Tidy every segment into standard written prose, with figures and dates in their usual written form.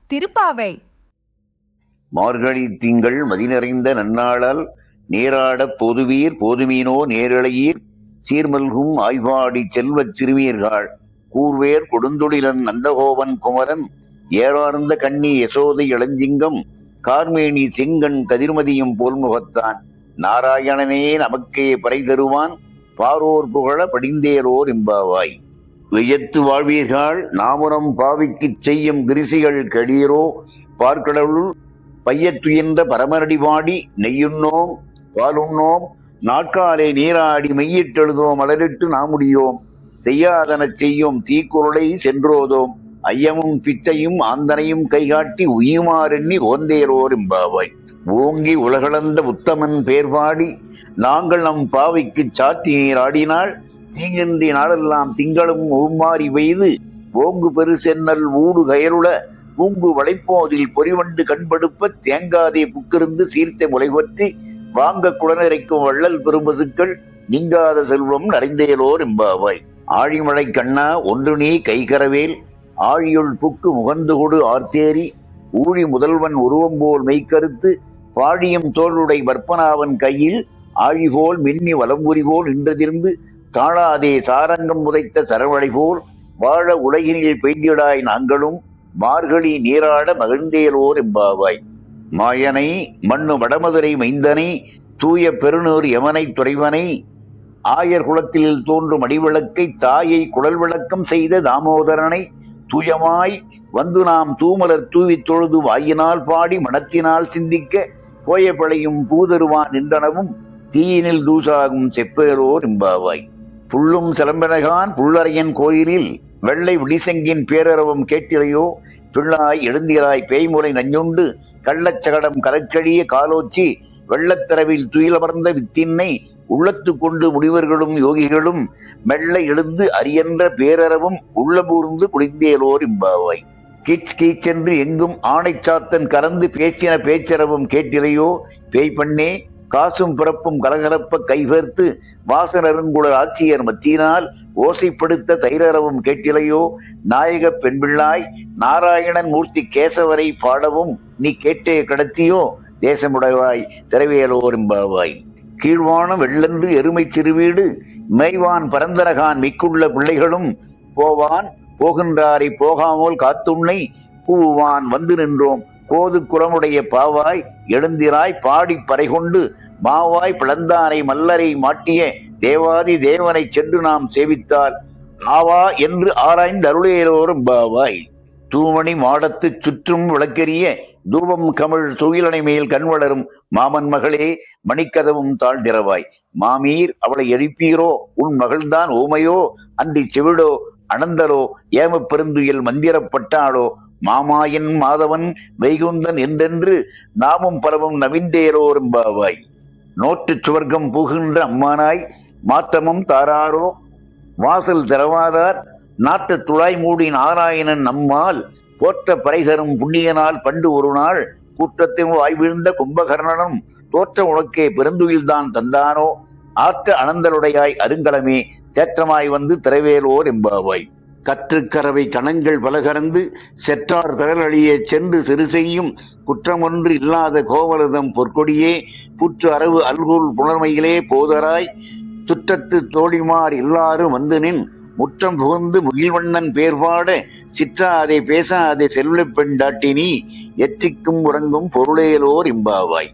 திருப்பாவை. மார்கழி திங்கள் மதிநிறைந்த நன்னாளால் நேராடப் பொதுவீர் போதுமீனோ நேரிழையீர் சீர்மல்கும் ஆய்வாடி செல்வச் சிறுவீர்கள் கூர்வேர் கொடுந்தொழிலன் நந்தகோபன் குமரன் ஏறார்ந்த கண்ணி யசோதை இளஞ்சிங்கம் கார்மேனி செங்கண் கதிர்மதியும் போல்முகத்தான் நாராயணனே நமக்கே பறை தருவான் பாரோர் புகழ படிந்தேரோர் எம்பாவாய். வியத்து வாழ்வீர்கள் நாமுனம் பாவிக்குச் செய்யும் கிரிசிகள் கெளீரோ பார்க்கடவுள் பையத்துயர்ந்த பரமரடி பாடி நெய்யுண்ணோம் பாலுண்ணோம் நாட்காலே நீராடி மெய்யிட்டெழுதோம் மலரிட்டு நாமுடியோம் செய்யாதனச் செய்யோம் தீக்குறளை சென்றோதோம் ஐயமும் பிச்சையும் ஆந்தனையும் கைகாட்டி உயுமாறெண்ணி ஓந்தேரோர் எம்பாவாய். ஓங்கி உலகளந்த உத்தமன் பேர்பாடி நாங்கள் நம் பாவைக்குச் சாத்தி நீர் ஆடினாள் தீங்கின்றி நாளெல்லாம் திங்களும் உருமாறி பெய்து ஓங்கு பெரு சென்னல் ஊடு கயருள பூங்கு வளைப்போதில் பொறிவண்டு கண்படுப்ப தேங்காதே புக்கிருந்து சீர்த்த முளைவற்றி வாங்க குடநிறைக்கும் வள்ளல் பெரும்பசுக்கள் நீங்காத செல்வம் நிறைந்தேலோர் எம்பாவாய். ஆழிமழை கண்ணா ஒன்று நீ கைகரவேல் ஆழியுள் புக்கு முகந்து கொடு ஆர்த்தேரி ஊழி முதல்வன் உருவம்போல் மெய்கருத்து பாழியம் தோளுடை பற்பனாவன் கையில் ஆழிபோல் மின்னி வலம்புரிபோல் நின்றதிர்ந்து தாழாதே சாரங்கம் உதைத்த சரவழை போல் வாழ உலகினில் பெய்திடாய் நாங்களும் மார்கழி நீராட மகிழ்ந்தேலோர் எம்பாவாய். மாயனை மண்ணு வடமதுரை மைந்தனை தூய பெருநூர் யமனை துறைவனை ஆயர் குலத்தில் தோன்றும் அடிவிளக்கை தாயை குழல் விளக்கம் செய்த தாமோதரனை தூயமாய் வந்து நாம் தூமலர் தூவி தொழுது வாயினால் பாடி மனத்தினால் சிந்திக்க கோயப்பளையும் பூதருவான் நின்றனவும் தீயினில் தூசாகும் செப்பேரோர் எம்பாவாய். புள்ளும் சிலம்பனகான் புள்ளரையன் கோயிலில் வெள்ளை விழிசெங்கின் பேரரவும் கேட்டிலையோ பிள்ளாய் எழுந்திராய் பேய்முறை நஞ்சுண்டு கள்ளச்சகடம் கலக்கழிய காலோச்சி வெள்ளத்தரவில் துயிலமர்ந்த வித்தின்னை உள்ளத்து கொண்டு முனிவர்களும் யோகிகளும் மெல்ல எழுந்து அரியன்ற பேரரவும் உள்ளபூர்ந்து குளிந்தேலோர் எம்பாவாய். கீச் கீச்சென்று எங்கும் ஆணைச்சாத்தன் கலந்து பேசின பேச்சரவும் கேட்டிலையோ பேய்பண்ணே காசும் பிறப்பும் கலகலப்ப கைவேர்த்து வாசனருங்குழல் ஆட்சியர் மத்தியினால் ஓசைப்படுத்த தைரரவும் கேட்டிலையோ நாயக பெண்பிள்ளாய் நாராயணன் மூர்த்தி கேசவரை பாடவும் நீ கேட்டே கடத்தியோ தேசமுடைவாய் திரவேலோர் எம்பாவாய். கீழ்வானம் வெள்ளென்று எருமை சிறுவீடு மேய்வான் பரந்தரகான் மிக்குள்ள பிள்ளைகளும் போவான் போகின்றாரை போகாமல் காத்துண்ணை கூவான் வந்து நின்றோம் கோது குலமுடைய பாவாய் எழுந்திராய் பாடி பறை கொண்டு மாவாய் பிளந்தானை மல்லரை மாட்டிய தேவாதி தேவனை சென்று நாம் சேவித்தால் ஆவா என்று ஆராய்ந்து அருளேலோரும் பாவாய். தூமணி மாடத்து சுற்றும் விளக்கெரிய தூபம் கமிழ் துயிலனை மேல் கண் வளரும் மாமன் மகளே மணிக்கதவும் தாழ்ந்திரவாய். மாமீர் அவளை எழுப்பீரோ உன் மகள்தான் ஓமையோ அன்றி செவிடோ அனந்தலோ ஏம பெருந்துயில் மந்திரப்பட்டாளோ மாமாயன் மாதவன் வைகுந்தன் என்றென்று நாமும் பலவும் நவிந்தேரோர் எம்பாவாய். நோட்டு சுவர்க்கம் புகுகின்ற அம்மானாய் மாற்றமும் தாராரோ வாசல் திறவாதார் நாட்டு துளாய் மூடி நாராயணன் நம்மால் போற்ற பறை தரும் புண்ணியனால் பண்டு ஒரு நாள் கூற்றத்தையும் வாய்விழுந்த கும்பகர்ணனும் தோற்ற உனக்கே பெருந்துயில்தான் தந்தானோ ஆற்ற அனந்தலுடையாய் அருங்கலமே தேற்றமாய் வந்து திரவேலோர் எம்பாவாய். கற்றுக்கரவை கணங்கள் பலகறந்து செற்றார் திரளழிய சென்று சிறு செய்யும் குற்றமொன்று இல்லாத கோவலதம் பொற்கொடியே புற்று அரவு அல்குல் புணர்மையிலே போதராய் சுற்றத்து தோழிமார் எல்லாரும் வந்து நின் முற்றம் புகுந்து முகில்வண்ணன் பேர்பாட சிற்றாதே பேசாதே செல்வப் பெண்டாட்டினி எற்றிக்கும் உறங்கும் பொருளேலோர் எம்பாவாய்.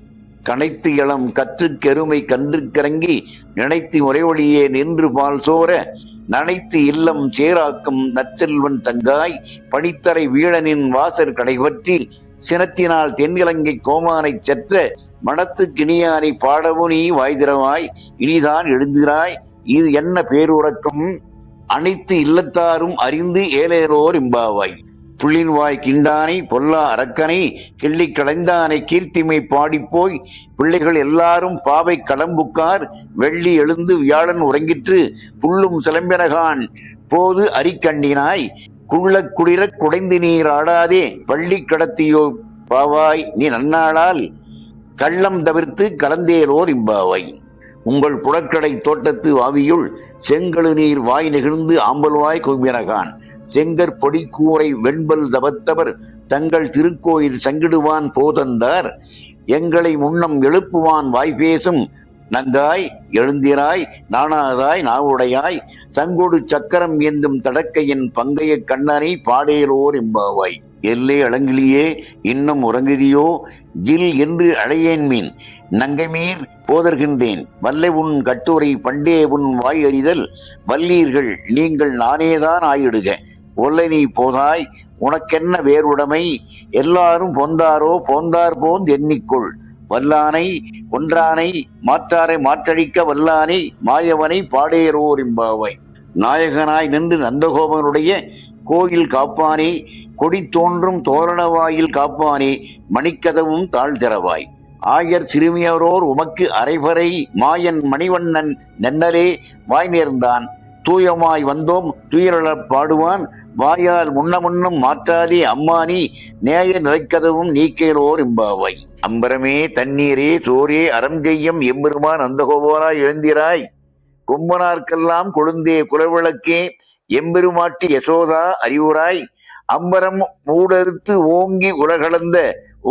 கனைத்து இளம் கற்றுக்கெருமை கன்று கரங்கி நினைத்து முறைவழியே நின்று பால் சோர நனைத்து இல்லம் சேராக்கும் நற்செல்வன் தங்காய் பணித்தரை வீழனின் வாசற் கடைபற்றி சினத்தினால் தென்னிலங்கை கோமானை செற்ற மனத்து கிணியானை பாடவு நீ வாய்திரவாய். இனிதான் எழுந்திராய் இது என்ன பேருறக்கம் அனைத்து இல்லத்தாரும் அறிந்து ஏலேரோர் எம்பாவாய். புள்ளின் வாய் கிண்டானை பொல்லா அரக்கனை கிள்ளி களைந்தானை கீர்த்திமை பாடிப்போய் பிள்ளைகள் எல்லாரும் பாவை கடம்புக்கார் வெள்ளி எழுந்து வியாழன் உறங்கிற்று புல்லும் சிலம்பினகான் போது அரிக்கண்டினாய் குள்ள குளிர குடைந்து நீர் ஆடாதே பள்ளி கடத்தியோ பாவாய் நீ நன்னாளால் கள்ளம் தவிர்த்து கலந்தேலோர் எம்பாவாய். உங்கள் புறக்கடை தோட்டத்து வாவியுள் செங்கழு நீர் வாய் நெகிழ்ந்து ஆம்பல்வாய் கும்பினகான் செங்கற் பொடி கூரை வெண்பல் தவத்தவர் தங்கள் திருக்கோயில் சங்கிடுவான் போதந்தார் எங்களை முன்னம் எழுப்புவான் வாய்பேசும் நங்காய் எழுந்திராய் நாணாதாய் நாவுடையாய் சங்கொடு சக்கரம் ஏந்தும் தடக்கையின் பங்கைய கண்ணனை பாடேலோர் எம்பாவாய். எல்லை அலங்கிலியே இன்னும் உறங்குதியோ ஜில் என்று அழையேன் மீன் நங்கைமீர் போதர்கின்றேன் வல்லை உன் கட்டுரை பண்டே உன் வாய் அறிதல் வல்லீர்கள் நீங்கள் நானேதான் ஆயிடுக ஒல்லை நீ போதாய் உனக்கென்ன வேறுடைமை எல்லாரும் பொந்தாரோ போந்தார் போந்து எண்ணிக்கொள் வல்லானை ஒன்றானை மாற்றாரை மாற்றழிக்க வல்லானை மாயவனை பாடேரோர் எம்பாவாய். நாயகனாய் நின்று நந்தகோபனுடைய கோயில் காப்பானே கொடி தோன்றும் தோரணவாயில் காப்பானே மணிக்கதவும் தாழ்திறவாய். ஆயர் சிறுமியரோர் உமக்கு அரைவரை மாயன் மணிவண்ணன் நென்னலே வாய் நேர்ந்தான் தூயமாய் வந்தோம் துயரப் பாடுவான் வாயால் முன்னும் மாற்றாதே அம்மானி நேய நிலைக்கதவும் நீக்கேலோர் எம்பாவாய். அம்பரமே தண்ணீரே சோரே அறம் செய்யும் எம்பெருமான் நந்தகோபாலாய் எழுந்திராய் கொம்பனார்க்கெல்லாம் கொழுந்தே குலவிளக்கே எம்பெருமாட்டி யசோதா அறிவுராய் அம்பரம் மூடறுத்து ஓங்கி உலகளந்த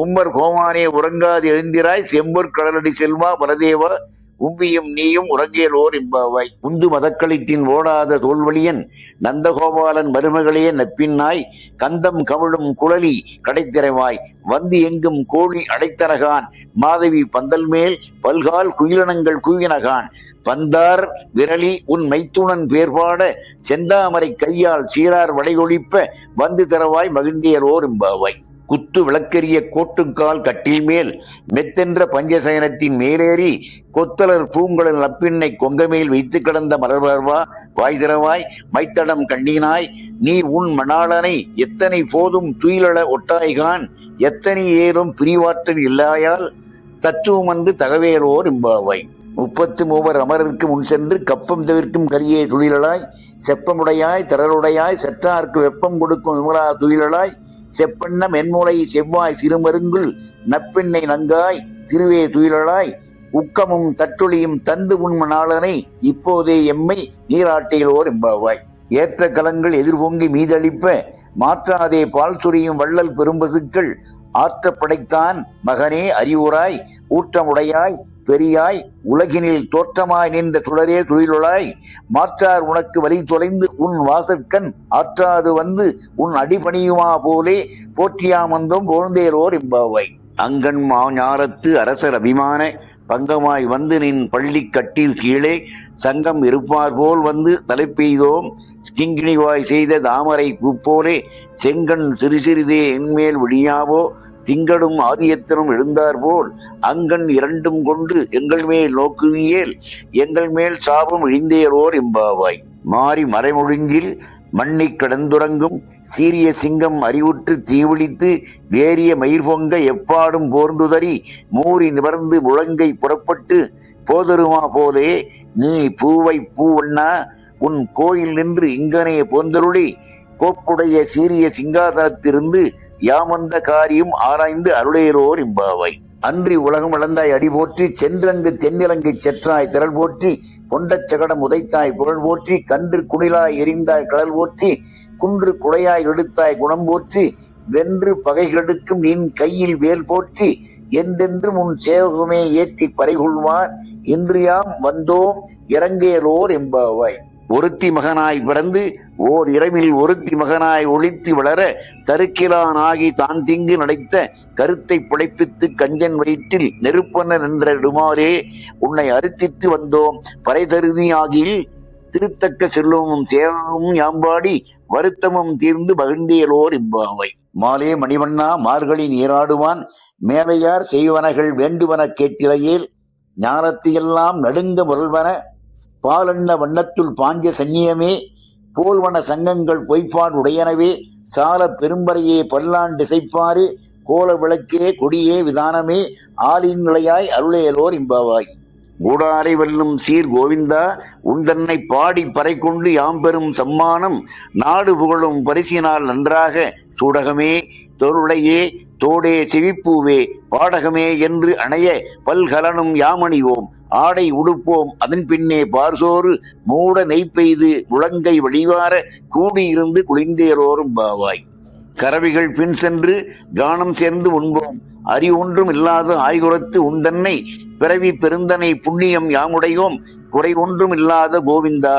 உம்பர் கோமானே உறங்காது எழுந்திராய் செம்பொற் கடலடி செல்வா பலதேவா உம்பியும் நீயும் உறங்கேலோர் எம்பாவாய். உந்து மதக்களிற்றின் ஓடாத தோல்வழியன் நந்தகோபாலன் மருமகளே நப்பின்னாய் கந்தம் கவிழும் குழலி கடைத்திறவாய் வந்து எங்கும் கோழி அடைத்தரகான் மாதவி பந்தல் மேல் பல்கால் குயிலனங்கள் குயினகான் பந்தார் விரலி உன் மைத்துணன் பேர்பாட செந்தாமரை கையால் சீரார் வளையொழிப்ப வந்து தரவாய் மகிழ்ந்தேலோர் எம்பாவாய். குத்து விளக்கெரிய கோட்டுக்கால் கட்டில் மேல் மெத்தென்ற பஞ்சசயனத்தின் மேலேறி கொத்தலர் பூங்குழல் நப்பின்னை கொங்கமேல் வைத்து கிடந்த மலர்வர்வா வாய்திரவாய் மைத்தடம் கண்ணினாய் நீ உன் மணாளனை எத்தனை போதும் துயிலள ஒட்டாய்கான் எத்தனை ஏறும் பிரிவாற்றல் இல்லாயால் தத்துவம் வந்து தகவேலோர் எம்பாவாய். 33 அமரருக்கு முன் சென்று கப்பம் தவிர்க்கும் கரியே துயிலளாய் செப்பமுடையாய் திரளுடையாய் செற்றார்க்கு வெப்பம் கொடுக்கும் விமலா துயிலளாய் செப்பண்ண மென்முலை செவ்வாய் சிறுமருங்குள் நப்பெண்ணை நங்காய் திருவே துயிலளாய் உக்கமும் தட்டொழியும் தந்து உண்மனாளனை இப்போதே எம்மை நீராட்டையிலோர் எம்பாவாய். ஏற்ற கலங்கள் எதிர்பொங்கி மீதளிப்ப மாற்றாதே பால் சுரியும் வள்ளல் பெரும்பசுக்கள் ஆற்ற படைத்தான் மகனே அறிவுராய் ஊற்றமுடையாய் பெரியாய் உலகினில் தோற்றமாய் நின்ற சுடரே துயிலுளாய் மாற்றார் உனக்கு வழி தொலைந்து உன் வாசற்கண் ஆற்றாது வந்து உன் அடிபணியுமா போலே போற்றியாம் வந்தோம் போழ்ந்தேலோர் எம்பாவாய். அங்கண் மாஞாலத்து அரசர் அபிமான பங்கமாய் வந்து நின் பள்ளி கட்டில் கீழே சங்கம் இருப்பார் போல் வந்து தலைப்பெய்தோம் கிங்கிணிவாய் செய்த தாமரை பூப்போலே செங்கண் சிறு சிறிதே என்மேல் விழியாவோ திங்களும் ஆதியத்தினும் எழுந்தார் போல் அங்கண் இரண்டும் கொண்டு எங்கள் மேல் நோக்குவியேல் எங்கள் மேல் சாபம் இழிந்தேலோர் எம்பாவாய். மாறி மறைமொழிஞ்சில் மண்ணி கடந்துறங்கும் சீரிய சிங்கம் அறிவுற்று தீவிழித்து வேரிய மயிர் பொங்க எப்பாடும் போர்ந்துதறி மூறி நிபர்ந்து முழங்கை புறப்பட்டு போதருமா போலே நீ பூவை பூவண்ணா உன் கோயில் நின்று இங்கனே போந்தருளி கோப்புடைய சீரிய சிங்காதனத்திலிருந்து யாமந்த காரியம் ஆராய்ந்து அருளேலோர் எம்பாவாய். அன்றி உலகம் இழந்தாய் அடி போற்றி சென்றங்கு தென்னிலங்கை செற்றாய் திரள் போற்றி கொண்டச் சகடம் உதைத்தாய் புகழ் போற்றி கன்று குணிலாய் எரிந்தாய் கடல் போற்றி குன்று குடையாய் எடுத்தாய் குணம் போற்றி வென்று பகைகெடுக்கும் நின் கையில் வேல் போற்றி என்றென்றும் உன் சேவகமே ஏற்றி பறைகொள்வார் இன்றியாம் வந்தோம் இறங்கேலோர் எம்பாவாய். ஒருத்தி மகனாய் பிறந்து ஓர் இரவில் ஒருத்தி மகனாய் ஒளித்து வளர தருக்கிலான் ஆகி தான் திங்கு நடைத்த கருத்தை பிழைப்பித்து கஞ்சன் வயிற்றில் நெருப்பன நின்ற டுமாரே உன்னை அறுத்தித்து வந்தோம் பறைதருதி ஆகில் திருத்தக்க செல்வமும் சேவமும் யாம்பாடி வருத்தமும் தீர்ந்து மகிழ்ந்தேலோர் எம்பாவாய். மாலே மணிவண்ணா மார்கழி நீராடுவான் மேலையார் செய்வனகள் வேண்டுவன கேட்டிலையேல் ஞானத்தையெல்லாம் நடுங்க முரல்வன பாலண்ண வண்ணத்துள் பாஞ்ச சன்னியமே போல்வன சங்கங்கள் பொய்ப்பான் உடையனவே சால பெரும்பறையே பல்லாண்டு இசைப்பாரே கோல விளக்கே கொடியே விதானமே ஆலின் நிலையாய் அருளேலோர் எம்பாவாய். கூடாரை வெல்லும் சீர் கோவிந்தா உந்தன்னை பாடி பறை கொண்டு யாம் பெறும் சம்மானம் நாடு புகழும் பரிசினால் நன்றாக சூடகமே தொருளையே தோடே செவிப்பூவே பாடகமே என்று அணைய பல்கலனும் யாமணிவோம் ஆடை உடுப்போம் அதன் பின்னே பார்சோறு மூட நெய்ப்பெய்து முழங்கை வழிவார கூடியிருந்து குளிந்தேலோரும் பாவாய். கரவிகள் பின் சென்று கானம் சேர்ந்து உண்போம். அறி ஒன்றும் இல்லாத ஆய்குறத்து உந்தன்னை பிறவி பெருந்தனை புண்ணியம் யாமுடையோம் குறை ஒன்றும் இல்லாத கோவிந்தா.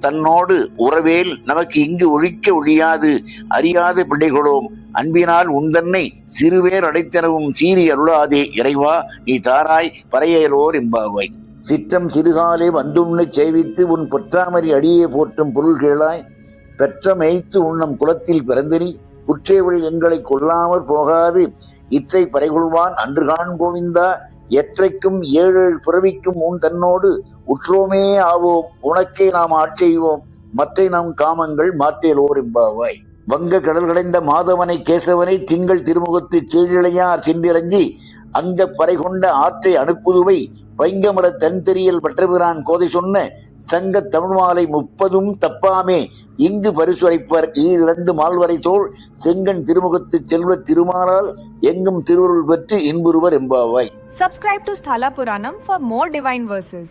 தன்னோடு உறவேல் நமக்கு இங்கு ஒழிக்க ஒழியாது அறியாத பிள்ளைகளோம். அன்பினால் உந்தன்னை சிறுவேர் அடைத்தனவும் சீறி அருளாதே இறைவா நீ தாராய் பறையலோர் எம்பாவாய். சிற்றம் சிறுகாலே வந்துண்ணை சேவித்து உன் பொற்றாமரி அடியே போற்றும் பொருள் கேளாய். பெற்ற மெய்த்து உண்ணம் குலத்தில் பிறந்தனி குற்றேவள் எங்களை கொல்லாமற் போகாது இற்றை பறைகொள்வான் அன்றுகான் கோவிந்தா. எற்றைக்கும் ஏழு பிறவிக்கும் தன்னோடு உற்றோமே ஆவோம் உனக்கே நாம் ஆட்செய்வோம் மற்றை நம் காமங்கள் மாற்றேலோர் எம்பாவாய். வங்க கடல் கடைந்த மாதவனை கேசவனை திங்கள் திருமுகத்து சீழிளையார் சென்றிரஞ்சி அங்க பறை கொண்ட ஆற்றை அனுப்புதுவை பைங்கமர தன்தெரியல் பற்றபிரான் கோதை சொன்ன சங்க தமிழ் மாலை 30 தப்பாமே இங்கு பரிசுரைப்பர் இரண்டு மால்வரை தோள் செங்கன் திருமுகத்து செல்வ திருமாலால் எங்கும் திருவருள் பெற்று இன்புறுவர் எம்பாவாய். Subscribe to Sthala Puranam for more divine verses.